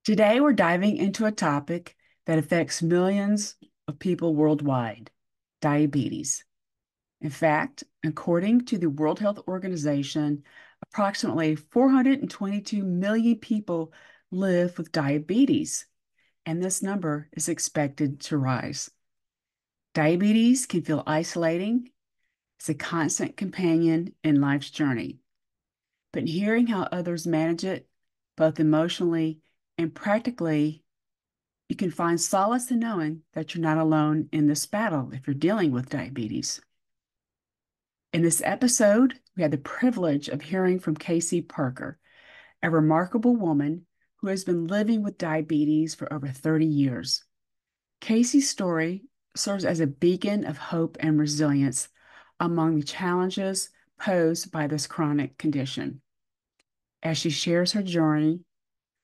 Today, we're diving into a topic that affects millions of people worldwide: diabetes. In fact, according to the World Health Organization, approximately 422 million people live with diabetes, and this number is expected to rise. Diabetes can feel isolating. It's a constant companion in life's journey. But hearing how others manage it, both emotionally and practically, you can find solace in knowing that you're not alone in this battle if you're dealing with diabetes. In this episode, we had the privilege of hearing from Kaycee Parker, a remarkable woman who has been living with diabetes for over 30 years. Kaycee's story serves as a beacon of hope and resilience among the challenges posed by this chronic condition. As she shares her journey,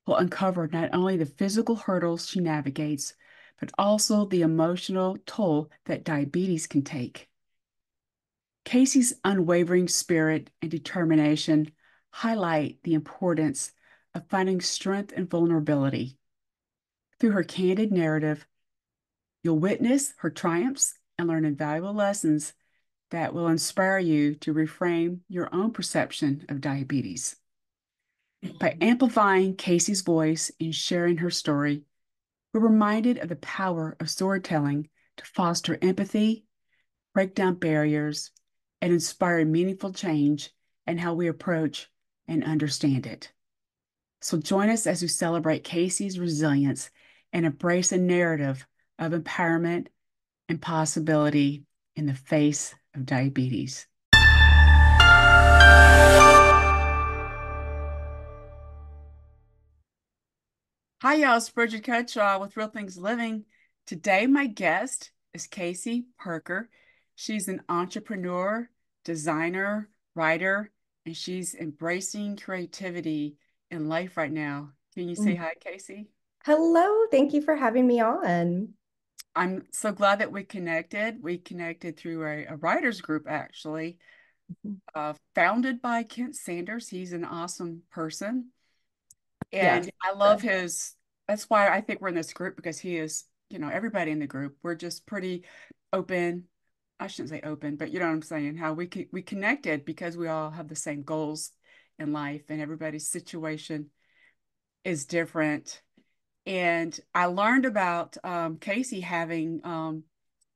we'll uncover not only the physical hurdles she navigates, but also the emotional toll that diabetes can take. Kaycee's unwavering spirit and determination highlight the importance of finding strength and vulnerability. Through her candid narrative, you'll witness her triumphs and learn invaluable lessons that will inspire you to reframe your own perception of diabetes. By amplifying Kaycee's voice and sharing her story, we're reminded of the power of storytelling to foster empathy, break down barriers, and inspire meaningful change in how we approach and understand it. So join us as we celebrate Kaycee's resilience and embrace a narrative of empowerment and possibility in the face of diabetes. Hi, y'all. It's Bridget Cutshaw with Real Things Living. Today, my guest is Kaycee Parker. She's an entrepreneur, designer, writer, and she's embracing creativity in life right now. Can you say Mm. hi, Kaycee? Hello, thank you for having me on. I'm so glad that we connected. We connected through a writers group, actually, founded by Kent Sanders. He's an awesome person. Yes. And I love his, that's why I think we're in this group because he is, everybody in the group, we're just pretty open. I shouldn't say open, but you know what I'm saying, how we connected because we all have the same goals in life and everybody's situation is different. And I learned about Kaycee having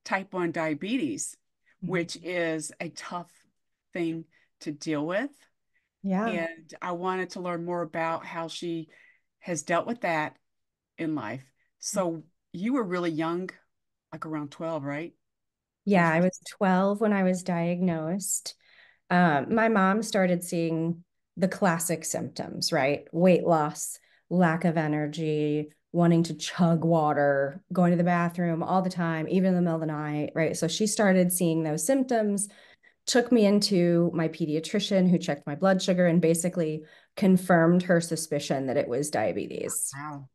type 1 diabetes, Mhm. which is a tough thing to deal with. Yeah. And I wanted to learn more about how she has dealt with that in life. So you were really young, like around 12, right? When you Yeah, I first, was 12 when I was diagnosed. My mom started seeing the classic symptoms, right? Weight loss, lack of energy, wanting to chug water, going to the bathroom all the time, even in the middle of the night, right? So she started seeing those symptoms, took me into my pediatrician who checked my blood sugar and basically confirmed her suspicion that it was diabetes. wow.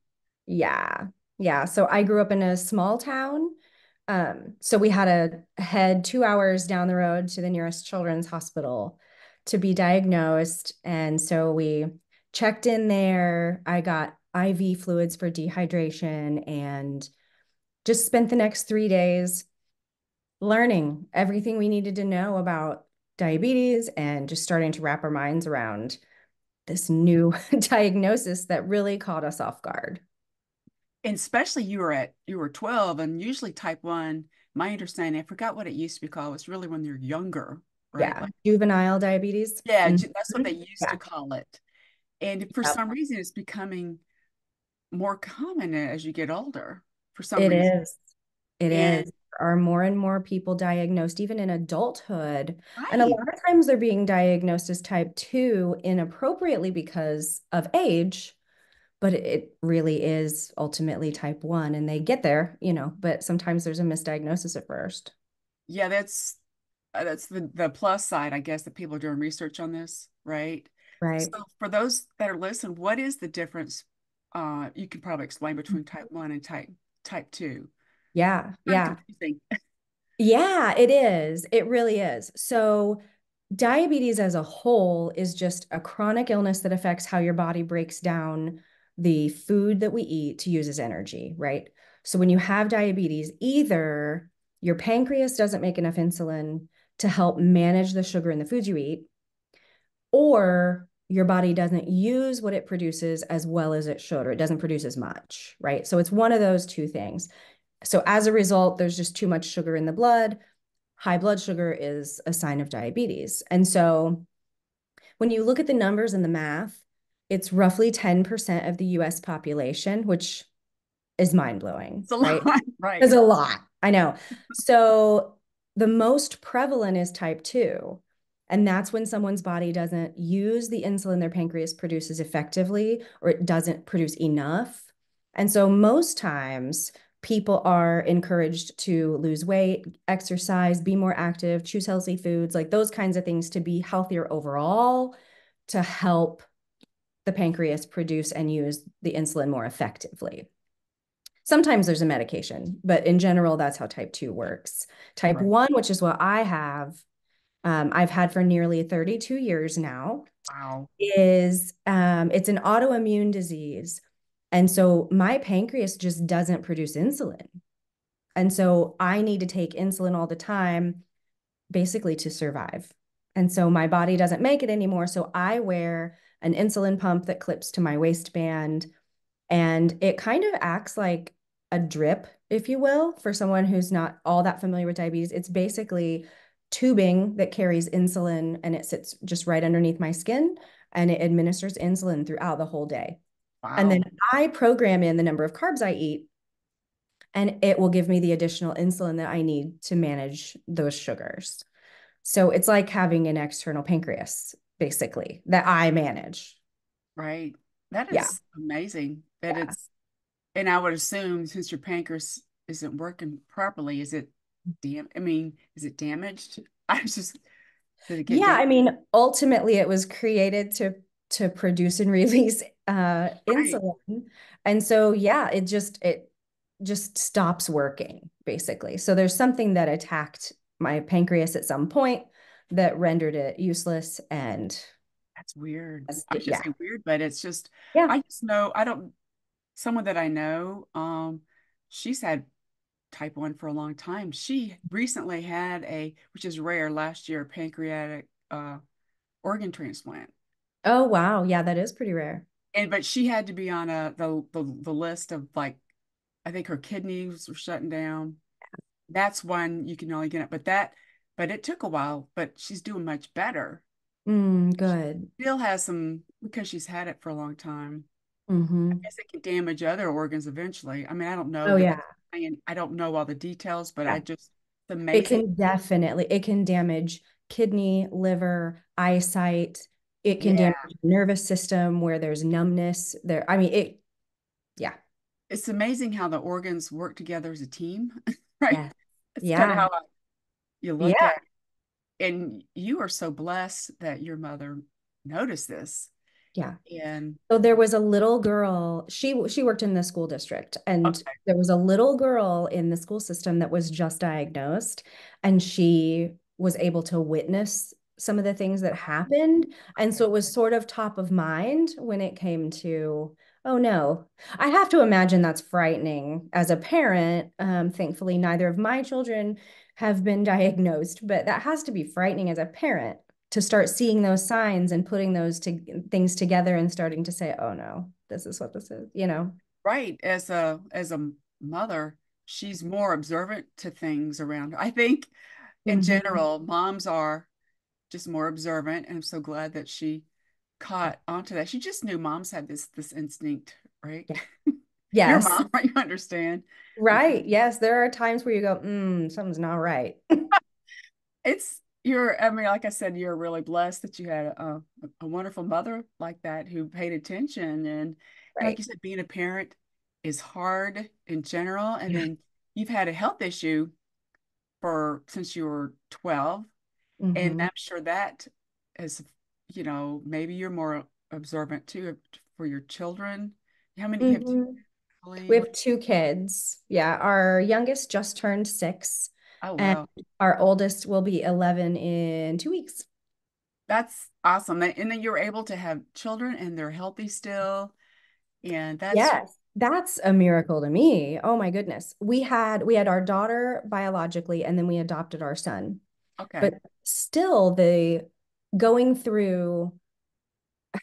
Yeah. Yeah. So I grew up in a small town. So we had to head 2 hours down the road to the nearest children's hospital to be diagnosed. And so we checked in there. I got IV fluids for dehydration and just spent the next 3 days learning everything we needed to know about diabetes and just starting to wrap our minds around this new diagnosis that really caught us off guard. And especially you were 12 and usually type 1, my understanding, I forgot what it used to be called. It's really when you're younger, right? Yeah, Like, juvenile diabetes. yeah, that's what they Mhm. used to Yeah. call it. And for Yep. some reason, it's becoming more common as you get older for some It reason. is. It is. And There are more and more people diagnosed, even in adulthood. And a right. lot of times they're being diagnosed as type 2 inappropriately because of age, but it really is ultimately type 1. And they get there, but sometimes there's a misdiagnosis at first. Yeah, that's the plus side, I guess, that people are doing research on this, right? Right. So for those that are listening, what is the difference? You can probably explain between type 1 and type 2. Yeah. Kind of Yeah. confusing. Yeah, it is. It really is. So, diabetes as a whole is just a chronic illness that affects how your body breaks down the food that we eat to use as energy, right? So when you have diabetes, either your pancreas doesn't make enough insulin to help manage the sugar in the foods you eat, or your body doesn't use what it produces as well as it should, or it doesn't produce as much, right? So it's one of those two things. So as a result, there's just too much sugar in the blood. High blood sugar is a sign of diabetes. And so when you look at the numbers and the math, it's roughly 10% of the US population, which is mind blowing, It's a lot, right? right? It's a lot. I know. So the most prevalent is type 2. And that's when someone's body doesn't use the insulin their pancreas produces effectively, or it doesn't produce enough. And so most times people are encouraged to lose weight, exercise, be more active, choose healthy foods, like those kinds of things to be healthier overall, to help the pancreas produce and use the insulin more effectively. Sometimes there's a medication, but in general, that's how type 2 works. Type Right. 1, which is what I have, I've had for nearly 32 years now, Wow. is it's an autoimmune disease. And so my pancreas just doesn't produce insulin. And so I need to take insulin all the time, basically to survive. And so my body doesn't make it anymore. So I wear an insulin pump that clips to my waistband, and it kind of acts like a drip, if you will, for someone who's not all that familiar with diabetes. It's basically tubing that carries insulin, and it sits just right underneath my skin, and it administers insulin throughout the whole day. And then Wow. I program in the number of carbs I eat, and it will give me the additional insulin that I need to manage those sugars. So it's like having an external pancreas, basically, that I manage. Right. That Yeah. is amazing that Yeah. it's, and I would assume since your pancreas isn't working properly, is it I mean, is it damaged? I was just, did it get Yeah, damaged? I mean, ultimately it was created to produce and release Right. insulin. And so yeah, it just stops working basically. So there's something that attacked my pancreas at some point that rendered it useless, and That's weird. I should yeah. say weird, but it's just, Yeah. I just know, I don't, someone that I know, she's had type 1 for a long time. She recently had which is rare, last year, pancreatic organ transplant. Oh wow. Yeah, that is pretty rare. But she had to be on the list of like, I think her kidneys were shutting down. That's one you can only get it, but it took a while, but she's doing much better. She Good. still has some, because she's had it for a long time. I Hmm. guess it can damage other organs eventually. I mean, I don't know Oh that yeah. that's, I don't know all the details, but Yeah. it's It amazing. can definitely, it can damage kidney, liver, eyesight. It can Yeah. damage the nervous system where there's numbness there. I mean, yeah. It's amazing how the organs work together as a team, right? Yes. It's kind of Yeah. how you look Yeah. at it. And you are so blessed that your mother noticed this. Yeah. And So there was a little girl, she worked in the school district, and okay, there was a little girl in the school system that was just diagnosed, and she was able to witness some of the things that happened. And so okay, it was sort of top of mind when it came to, oh no. I have to imagine that's frightening as a parent. Thankfully, neither of my children have been diagnosed, but that has to be frightening as a parent to start seeing those signs and putting those things together and starting to say, oh no, this is what this is, you know? right. As a mother, she's more observant to things around her. I think in Mm-hmm. general, moms are just more observant, and I'm so glad that she caught onto that. She just knew moms had this instinct, right? Yeah. Your Yes. mom, right? You understand. Right. Yes. There are times where you go, something's not right. I mean, like I said, you're really blessed that you had a wonderful mother like that who paid attention. And like Right. you said, being a parent is hard in general. And Yeah. then you've had a health issue for since you were 12. And Mm-hmm. I'm sure that is, maybe you're more observant too for your children. How many you have two, Mm-hmm. I We believe? have two kids. Yeah. Our youngest just turned 6, Oh, and wow. our oldest will be 11 in 2 weeks. That's awesome. And then you're able to have children and they're healthy still. And that's Yes, that's a miracle to me. Oh my goodness. We had our daughter biologically and then we adopted our son. okay. But still the going through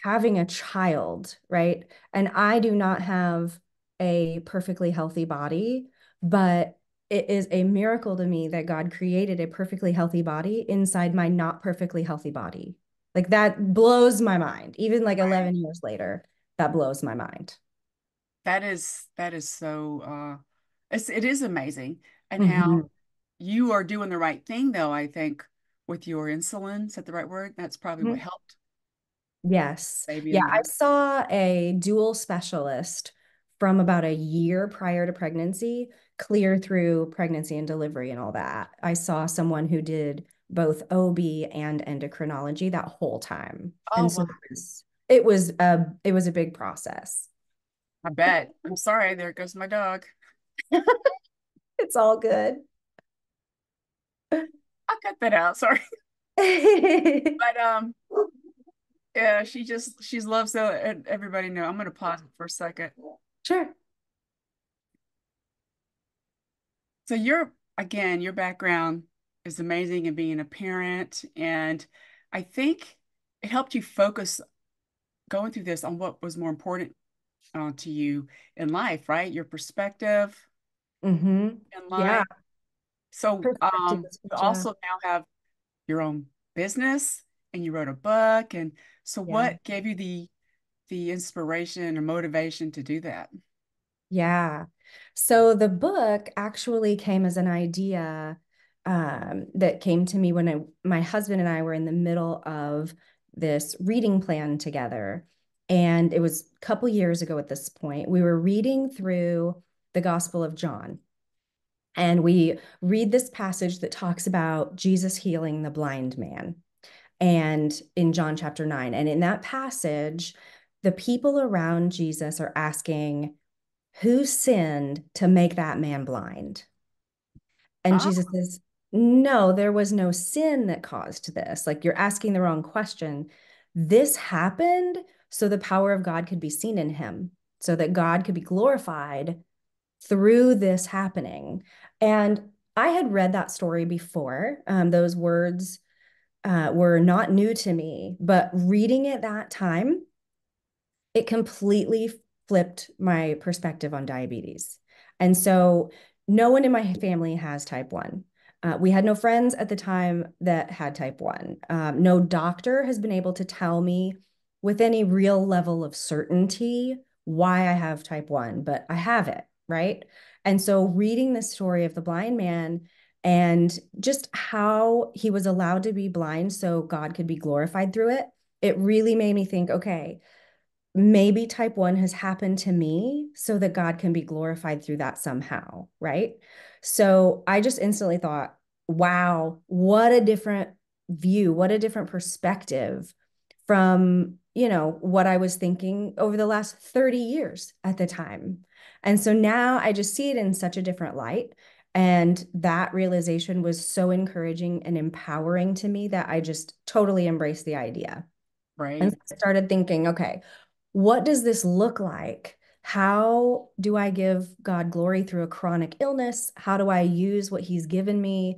having a child, right? And I do not have a perfectly healthy body, but it is a miracle to me that God created a perfectly healthy body inside my not perfectly healthy body. Like that blows my mind. Even like Right. 11 years later, that blows my mind. That is so it is amazing and how Mhm. you are doing the right thing though, I think, with your insulin. Is that the right word? That's probably what helped Yes. baby Yeah, in I there. saw a dual specialist from about a year prior to pregnancy, clear through pregnancy and delivery and all that. I saw someone who did both OB and endocrinology that whole time. Oh, And wow. so it was a big process. I bet. I'm sorry. There goes my dog. It's all good. I'll cut that out. Sorry. But yeah, she loves to let everybody know. I'm gonna pause it for a second. Sure. So your background is amazing in being a parent, and I think it helped you focus going through this on what was more important to you in life, right? Your perspective Mm-hmm. in Yeah. life. So Perspective is you such a, also now have your own business and you wrote a book. And so yeah. what gave you the inspiration or motivation to do that? Yeah. So the book actually came as an idea that came to me when my husband and I were in the middle of this reading plan together. And it was a couple years ago at this point. We were reading through the Gospel of John. And we read this passage that talks about Jesus healing the blind man and in John chapter 9. And in that passage, the people around Jesus are asking, who sinned to make that man blind? And Ah, Jesus says, no, there was no sin that caused this. Like you're asking the wrong question. This happened so the power of God could be seen in him, so that God could be glorified through this happening. And I had read that story before. Those words were not new to me, but reading it that time, it completely flipped my perspective on diabetes. And so no one in my family has type 1. We had no friends at the time that had type 1. No doctor has been able to tell me with any real level of certainty why I have type 1, but I have it, right? And so reading the story of the blind man and just how he was allowed to be blind so God could be glorified through it, it really made me think, okay, maybe type 1 has happened to me so that God can be glorified through that somehow, right? So I just instantly thought, wow, what a different view, what a different perspective from, what I was thinking over the last 30 years at the time. And so now I just see it in such a different light. And that realization was so encouraging and empowering to me that I just totally embraced the idea. And right, so I started thinking, okay, what does this look like? How do I give God glory through a chronic illness? How do I use what He's given me,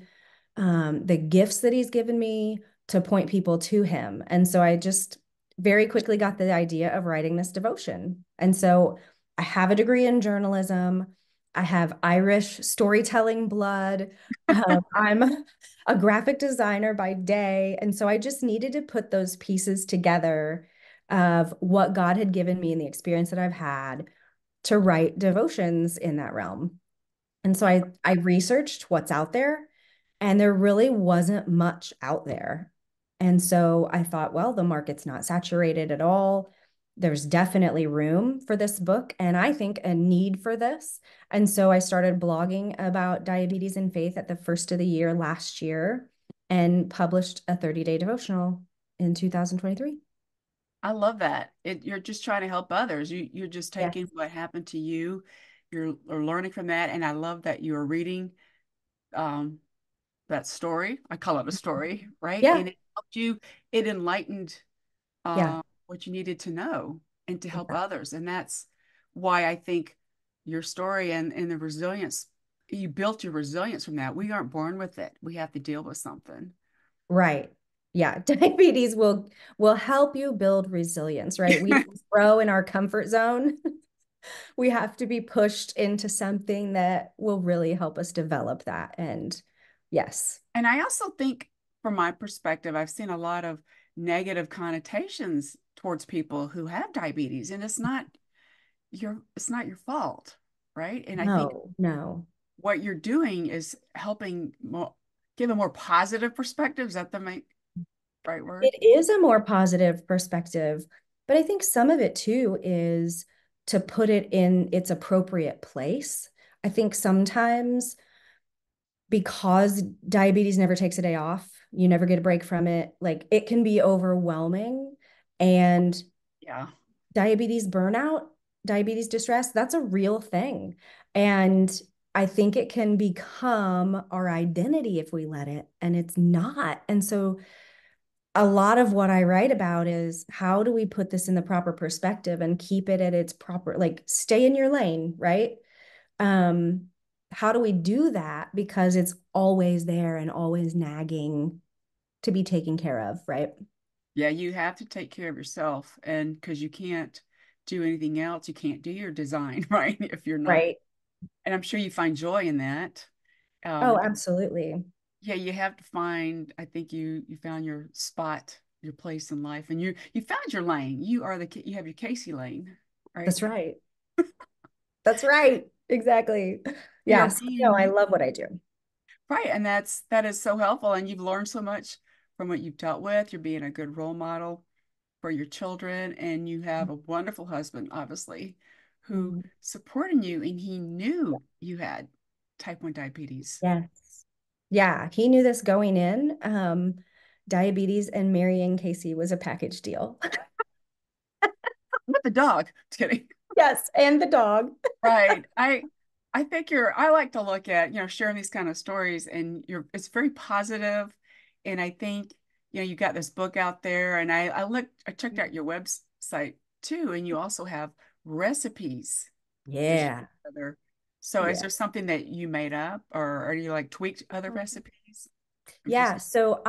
the gifts that He's given me to point people to Him? And so I just very quickly got the idea of writing this devotion. And so I have a degree in journalism. I have Irish storytelling blood. I'm a graphic designer by day. And so I just needed to put those pieces together of what God had given me and the experience that I've had to write devotions in that realm. And so I researched what's out there, and there really wasn't much out there. And so I thought, well, the market's not saturated at all. There's definitely room for this book, and I think a need for this. And so I started blogging about diabetes and faith at the first of the year last year and published a 30-day devotional in 2023. I love that. You're just trying to help others. You're just Yeah. taking what happened to you, you're learning from that, and I love that you're reading um, that story. I call it a story, right? Yeah. And it helped you. It enlightened Yeah. what you needed to know and to help others, and why I think your story and the resilience, you built your resilience from that. We aren't born with it. We have to deal with something. Right. Yeah. Diabetes will help you build resilience, right? We don't grow in our comfort zone. We have to be pushed into something that will really help us develop that. And yes. And I also think, from my perspective, I've seen a lot of negative connotations towards people who have diabetes, and it's not your fault, right? And I think No, no. what you're doing is helping give a more positive perspective. Is that the right word? It is a more positive perspective, but I think some of it too is to put it in its appropriate place. I think sometimes because diabetes never takes a day off, you never get a break from it, like it can be overwhelming. And Yeah. diabetes burnout, diabetes distress, that's a real thing. And I think it can become our identity if we let it, and it's not. And so a lot of what I write about is how do we put this in the proper perspective and keep it at its proper, like stay in your lane, right? Um, how do we do that? Because it's always there and always nagging to be taken care of, right? Yeah, you have to take care of yourself, and because you can't do anything else, you can't do your design, right? If you're not, Right. and I'm sure you find joy in that. Oh, But absolutely. yeah, you have to find, I think you found your spot, your place in life, and you found your lane. You have your Kaycee lane, right? That's right. That's right. Exactly. You're Yes. No, being I you, love what I do. right? And that is so helpful, and you've learned so much from what you've dealt with. You're being a good role model for your children, and you have a wonderful husband, obviously, who Mhm. supported you, and he knew you had type 1 diabetes. Yes. Yeah, he knew this going in. Diabetes and marrying Casey was a package deal. With the dog. Just kidding. Yes, and the dog. Right. I think I like to look at, sharing these kind of stories, and it's very positive. And I think, you got this book out there, and I checked out your website too, and you also have recipes to share Yeah. with other. So is Yeah. there something that you made up, or are you like tweaked other recipes? I'm just Yeah, so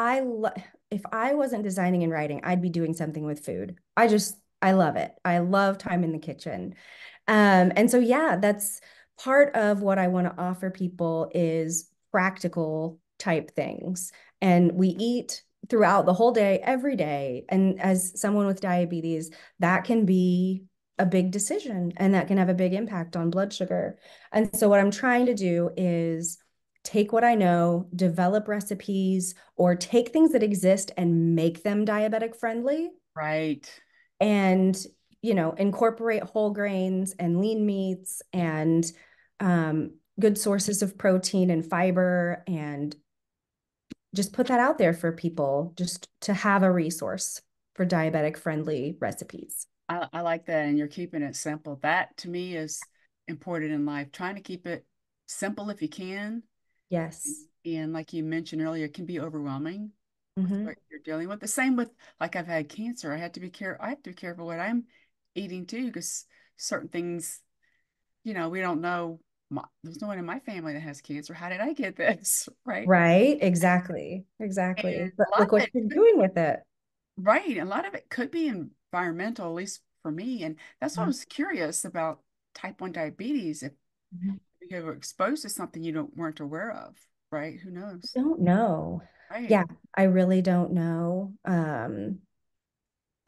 if I wasn't designing and writing, I'd be doing something with food. I love it. I love time in the kitchen. And so yeah, that's part of what I want to offer people is practical type things. And we eat throughout the whole day, every day. And as someone with diabetes, that can be a big decision and that can have a big impact on blood sugar. And so what I'm trying to do is take what I know, develop recipes, or take things that exist and make them diabetic friendly right. and, incorporate whole grains and lean meats and good sources of protein and fiber and just put that out there for people just to have a resource for diabetic friendly recipes. I like that, and you're keeping it simple. That to me is important in life. Trying to keep it simple if you can. Yes. And like you mentioned earlier, it can be overwhelming with Mm-hmm. what you're dealing with. The same with, like, I've had cancer. I have to be careful what I'm eating too, because certain things, we don't know. There's no one in my family that has cancer. How did I get this? Right. Right. Exactly. And Exactly. But a lot look of what it you're could, doing with it. right. A lot of it could be environmental, at least for me. And that's why I was curious about type 1 diabetes. If Mhm. you were exposed to something you don't weren't aware of, right? Who knows? Don't know. Right. Yeah, I really don't know.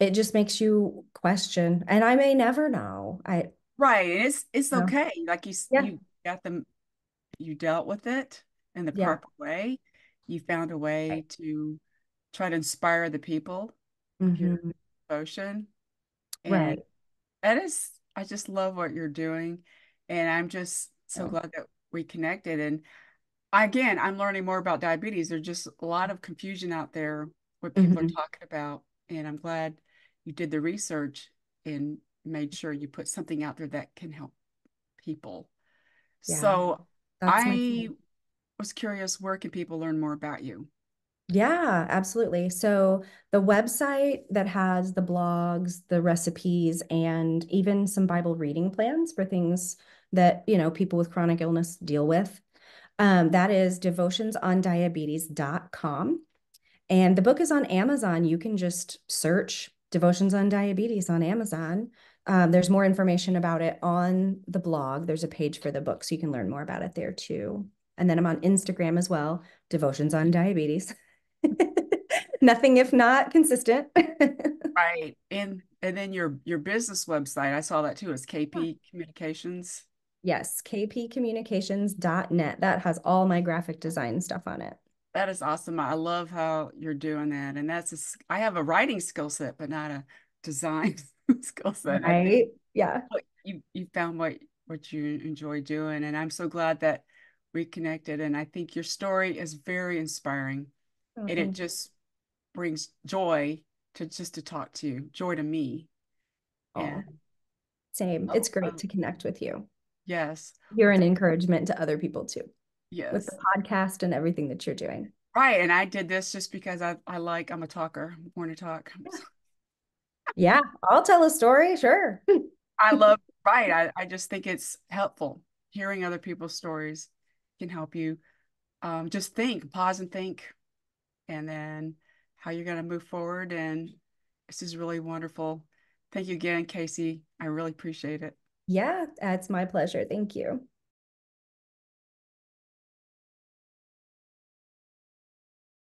It just makes you question, and I may never know. Right. And it's No. okay. Like Yeah, you got them, you dealt with it in the yeah, proper way. You found a way to try to inspire the people here hmm in Ocean. And right. I just love what you're doing. And I'm just so So, glad that we connected. And I'm learning more about diabetes. There's just a lot of confusion out there, what people are mhm. talking about. And I'm glad you did the research and made sure you put something out there that can help people. Yeah, So that's my I was curious, where can people learn more about you? Yeah, absolutely. So the website that has the blogs, the recipes, and even some Bible reading plans for things that, people with chronic illness deal with. That is devotionsondiabetes.com. And the book is on Amazon. You can just search Devotions on Diabetes on Amazon. There's more information about it on the blog. There's a page for the book, so you can learn more about it there too. And then I'm on Instagram as well, Devotions on Diabetes. Nothing if not consistent. Right. And then your business website, I saw that too, is KP Communications. Yes, kpcommunications.net. That has all my graphic design stuff on it. That is awesome. I love how you're doing that. And I have a writing skill set, but not a design skill set. And I think Right? Yeah. you found what you enjoy doing. And I'm so glad that we connected. And I think your story is very inspiring. Oh, And it thank you. just brings joy to talk to you, joy to me. And Oh, same. oh, It's great to connect with you. yes. You're Well, an encouragement to other people too, with the yes. podcast and everything that you're doing. Right. And I did this just because I'm a talker, born to talk. Yeah, I'll tell a story, sure. I love, right. I just think it's helpful. Hearing other people's stories can help you just think, pause and think, and then how you're going to move forward. And this is really wonderful. Thank you again, Kaycee. I really appreciate it. Yeah, it's my pleasure. Thank you.